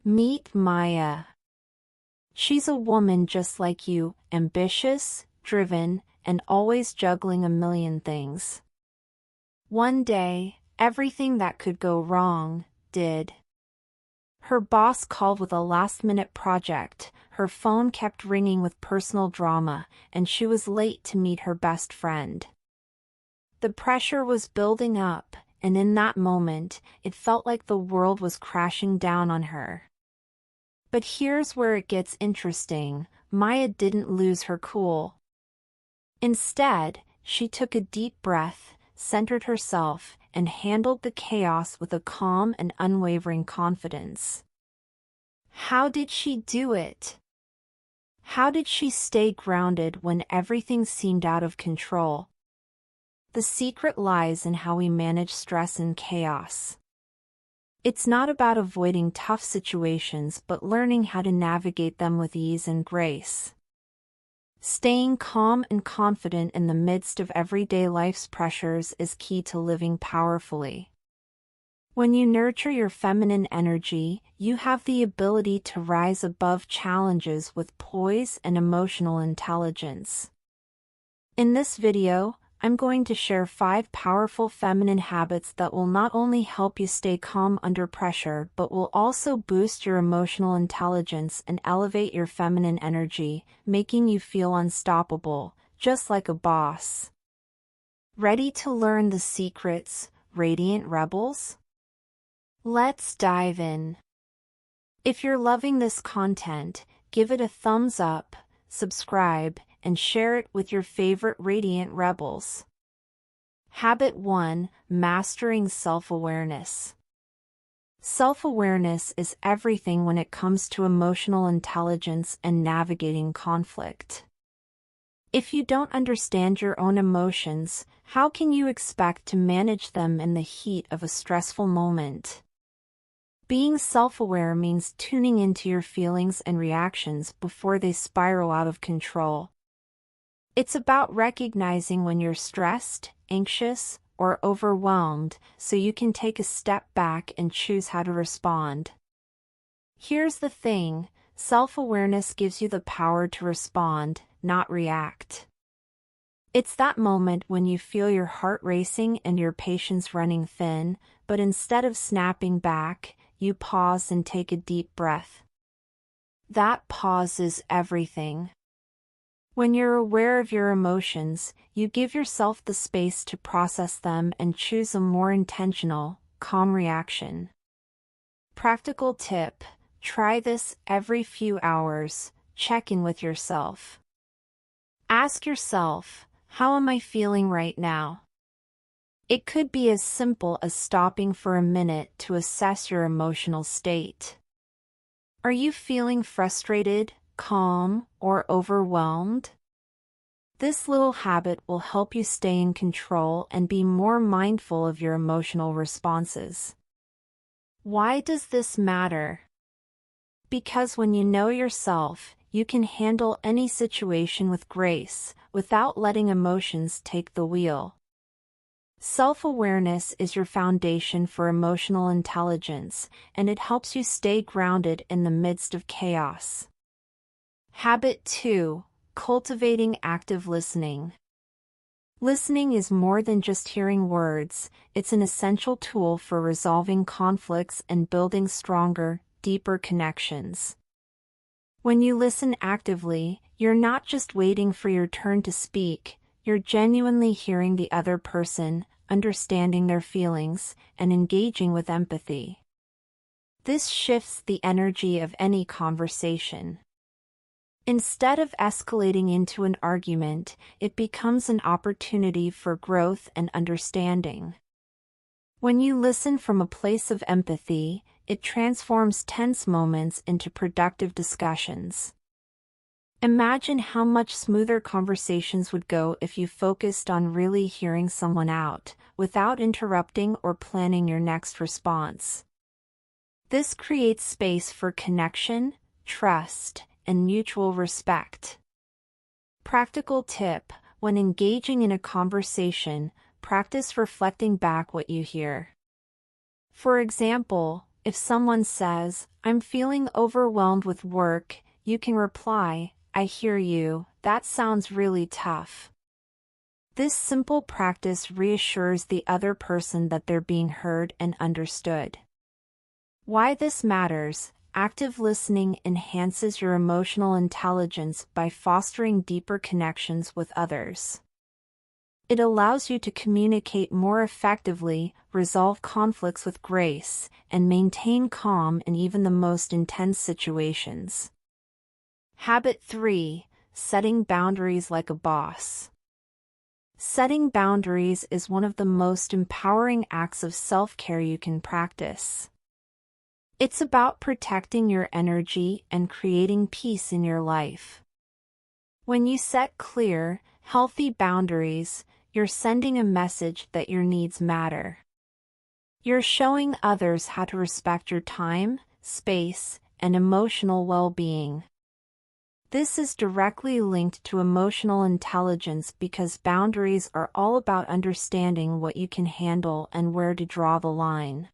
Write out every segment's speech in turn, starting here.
Meet Maya. She's a woman just like you, ambitious, driven, and always juggling a million things. One day, everything that could go wrong, did. Her boss called with a last-minute project, her phone kept ringing with personal drama, and she was late to meet her best friend. The pressure was building up, and in that moment, it felt like the world was crashing down on her. But here's where it gets interesting. Maya didn't lose her cool. Instead, she took a deep breath, centered herself, and handled the chaos with a calm and unwavering confidence. How did she do it? How did she stay grounded when everything seemed out of control? The secret lies in how we manage stress and chaos. It's not about avoiding tough situations but learning how to navigate them with ease and grace. Staying calm and confident in the midst of everyday life's pressures is key to living powerfully. When you nurture your feminine energy, you have the ability to rise above challenges with poise and emotional intelligence. In this video, I'm going to share 5 powerful feminine habits that will not only help you stay calm under pressure but will also boost your emotional intelligence and elevate your feminine energy, making you feel unstoppable, just like a boss. Ready to learn the secrets, Radiant Rebels? Let's dive in. If you're loving this content, give it a thumbs up, subscribe, and share it with your favorite Radiant Rebels. Habit 1: Mastering self-awareness. Self-awareness is everything when it comes to emotional intelligence and navigating conflict. If you don't understand your own emotions, how can you expect to manage them in the heat of a stressful moment? Being self-aware means tuning into your feelings and reactions before they spiral out of control. It's about recognizing when you're stressed, anxious, or overwhelmed, so you can take a step back and choose how to respond. Here's the thing: self-awareness gives you the power to respond, not react. It's that moment when you feel your heart racing and your patience running thin, but instead of snapping back, you pause and take a deep breath. That pause is everything. When you're aware of your emotions, you give yourself the space to process them and choose a more intentional, calm reaction. Practical tip: try this every few hours. Check in with yourself. Ask yourself, how am I feeling right now? It could be as simple as stopping for a minute to assess your emotional state. Are you feeling frustrated, calm, or overwhelmed? This little habit will help you stay in control and be more mindful of your emotional responses. Why does this matter? Because when you know yourself, you can handle any situation with grace, without letting emotions take the wheel. Self-awareness is your foundation for emotional intelligence, and it helps you stay grounded in the midst of chaos. Habit 2: Cultivating active listening. Listening is more than just hearing words, it's an essential tool for resolving conflicts and building stronger, deeper connections. When you listen actively, you're not just waiting for your turn to speak, you're genuinely hearing the other person, understanding their feelings, and engaging with empathy. This shifts the energy of any conversation. Instead of escalating into an argument, it becomes an opportunity for growth and understanding. When you listen from a place of empathy, it transforms tense moments into productive discussions. Imagine how much smoother conversations would go if you focused on really hearing someone out, without interrupting or planning your next response. This creates space for connection, trust, and mutual respect. Practical tip: when engaging in a conversation, practice reflecting back what you hear. For example, If someone says, "I'm feeling overwhelmed with work," you can reply, "I hear you, that sounds really tough." This simple practice reassures the other person that they're being heard and understood. Why this matters: active listening enhances your emotional intelligence by fostering deeper connections with others. It allows you to communicate more effectively, resolve conflicts with grace, and maintain calm in even the most intense situations. Habit 3: Setting boundaries like a boss. Setting boundaries is one of the most empowering acts of self-care you can practice. It's about protecting your energy and creating peace in your life. When you set clear, healthy boundaries, you're sending a message that your needs matter. You're showing others how to respect your time, space, and emotional well-being. This is directly linked to emotional intelligence because boundaries are all about understanding what you can handle and where to draw the line.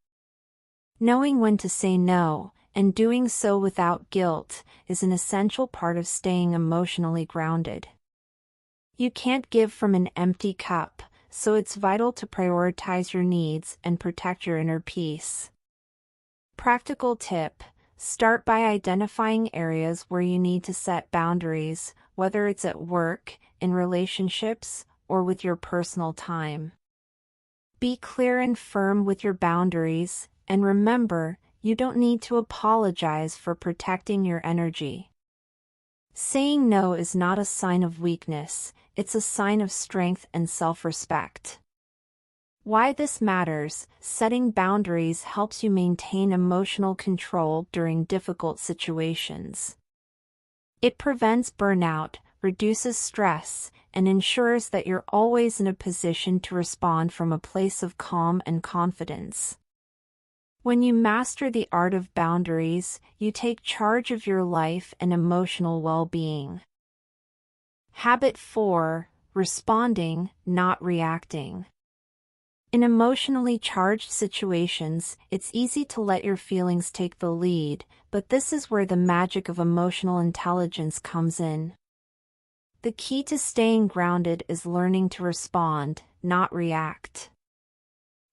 Knowing when to say no, and doing so without guilt, is an essential part of staying emotionally grounded. You can't give from an empty cup, so it's vital to prioritize your needs and protect your inner peace. Practical tip: start by identifying areas where you need to set boundaries, whether it's at work, in relationships, or with your personal time. Be clear and firm with your boundaries, and remember, you don't need to apologize for protecting your energy. Saying no is not a sign of weakness, it's a sign of strength and self-respect. Why this matters: setting boundaries helps you maintain emotional control during difficult situations. It prevents burnout, reduces stress, and ensures that you're always in a position to respond from a place of calm and confidence. When you master the art of boundaries, you take charge of your life and emotional well-being. Habit 4: Responding, not reacting. In emotionally charged situations, it's easy to let your feelings take the lead, but this is where the magic of emotional intelligence comes in. The key to staying grounded is learning to respond, not react.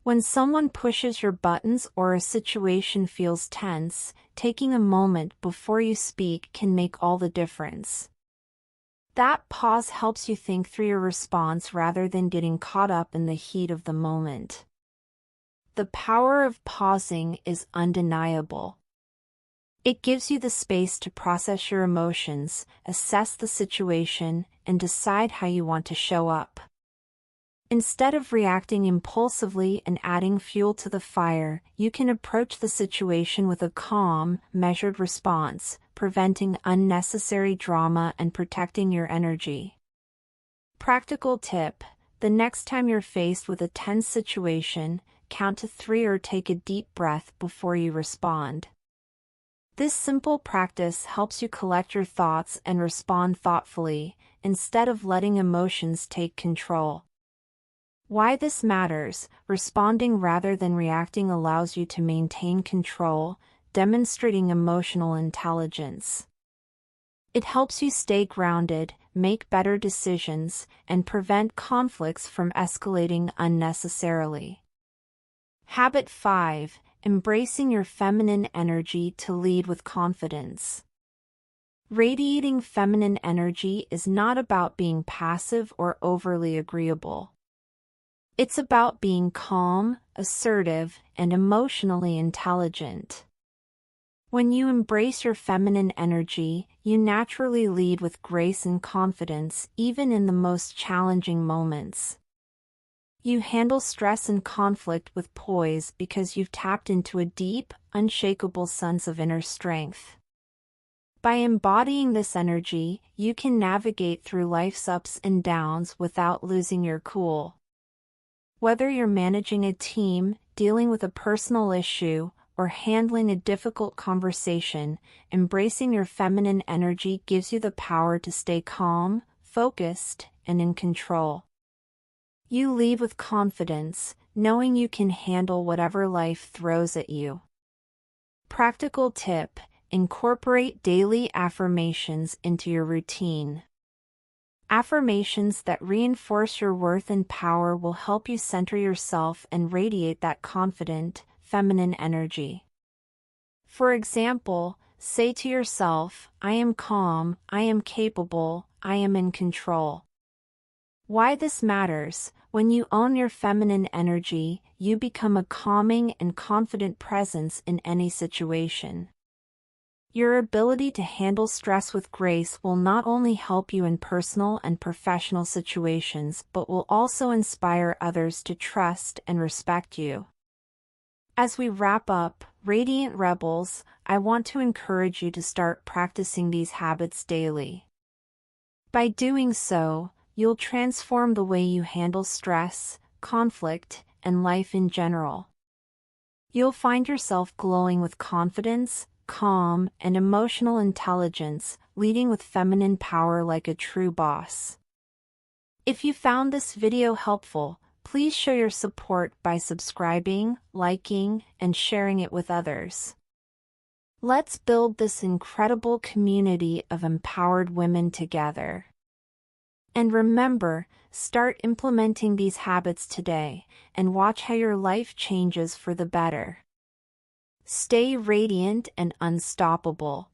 When someone pushes your buttons or a situation feels tense, taking a moment before you speak can make all the difference. That pause helps you think through your response rather than getting caught up in the heat of the moment. The power of pausing is undeniable. It gives you the space to process your emotions, assess the situation, and decide how you want to show up. Instead of reacting impulsively and adding fuel to the fire, you can approach the situation with a calm, measured response, preventing unnecessary drama and protecting your energy. Practical tip: the next time you're faced with a tense situation, count to 3 or take a deep breath before you respond. This simple practice helps you collect your thoughts and respond thoughtfully, instead of letting emotions take control. Why this matters: responding rather than reacting allows you to maintain control, demonstrating emotional intelligence. It helps you stay grounded, make better decisions, and prevent conflicts from escalating unnecessarily. Habit 5: Embracing your feminine energy to lead with confidence. Radiating feminine energy is not about being passive or overly agreeable. It's about being calm, assertive, and emotionally intelligent. When you embrace your feminine energy, you naturally lead with grace and confidence, even in the most challenging moments. You handle stress and conflict with poise because you've tapped into a deep, unshakable sense of inner strength. By embodying this energy, you can navigate through life's ups and downs without losing your cool. Whether you're managing a team, dealing with a personal issue, or handling a difficult conversation, embracing your feminine energy gives you the power to stay calm, focused, and in control. You lead with confidence, knowing you can handle whatever life throws at you. Practical tip: incorporate daily affirmations into your routine. Affirmations that reinforce your worth and power will help you center yourself and radiate that confident, feminine energy. For example, say to yourself, "I am calm, I am capable, I am in control." Why this matters: when you own your feminine energy, you become a calming and confident presence in any situation. Your ability to handle stress with grace will not only help you in personal and professional situations but will also inspire others to trust and respect you. As we wrap up, Radiant Rebels, I want to encourage you to start practicing these habits daily. By doing so, you'll transform the way you handle stress, conflict, and life in general. You'll find yourself glowing with confidence, calm, and emotional intelligence, leading with feminine power like a true boss. If you found this video helpful, please show your support by subscribing, liking, and sharing it with others. Let's build this incredible community of empowered women together. And remember, start implementing these habits today, and watch how your life changes for the better. Stay radiant and unstoppable.